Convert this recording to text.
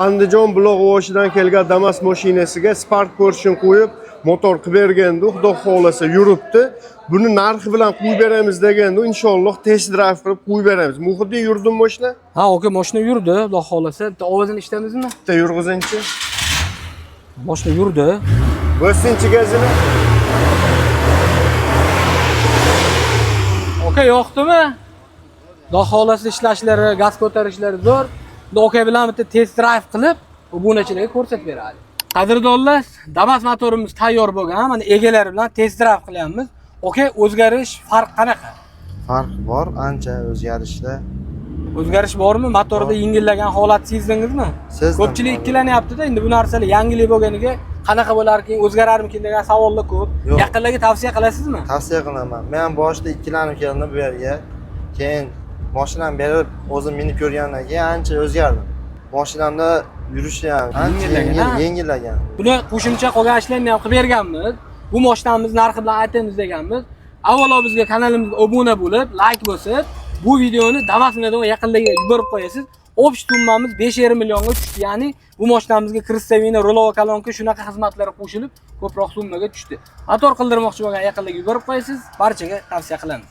Andijon Buloqboshidan kelgan Damas mashinasiga Spark ko'rishini qo'yib, motor qilib berganda, xudo xolasa yuribdi. Buni narxi bilan qo'yib beramiz deganda, inshaalloh test drive qilib qo'yib beramiz. Muhiddin yurdimi mashina? Ha, oka, mashina yurdi, xudo xolasa. Bitta ovozini eshitamizmi? Bitta yurg'izinchi. Mashina yurdi. Bossinchi gazini. Oka, yoqdimi? Xudo xolasa ishlashlari, gaz ko'tarishlari zo'r. Oka bilan bitta test drive qilib, obunachilarga ko'rsatib beradi. Qadrdonlar, Damas motorimiz tayyor bo'lgan. Mana egalari bilan test drive qilyapmiz. Oka, o'zgarish farq qanaqa? Farq bor, ancha o'zgarishda. O'zgarish bormi? Motorda yengillagan holat sezdingizmi? Sezdim. Ko'pchilik ikkilanyapti-da, endi bu narsalar yangilik bo'lganiga qanaqa bo'larkin, o'zgararmikin degan savollar ko'p. Yo'q. Yaqinlarga tavsiya qilasizmi? Tavsiya qilaman. Men boshida ikkilanib keldim bu yerga. Keyin mashinani berib, o'zim minib ko'rgandan keyin ancha o'zgardim. Mashinamda yurishi ham ancha yengillagan. Buni qo'shimcha qolgan ishlarni ham qilib berganmiz. Bu mashinamiz narxi bilan aytamiz deganmiz. Avvalo bizga kanalimizga obuna bo'lib, like bosib, bu videoni Damas'dan yaqinlarga yuborib qo'yasiz. Общий summamiz 5,5 millionga tushdi. Ya'ni bu mashinamizga Kristovina, Rolova kolonka shunaqa xizmatlari qo'shilib, ko'proq summaga tushdi. Motor qildirmoqchi bo'lgan yaqinlarga yuborib qo'yasiz. Barchaga tavsiya qilamiz.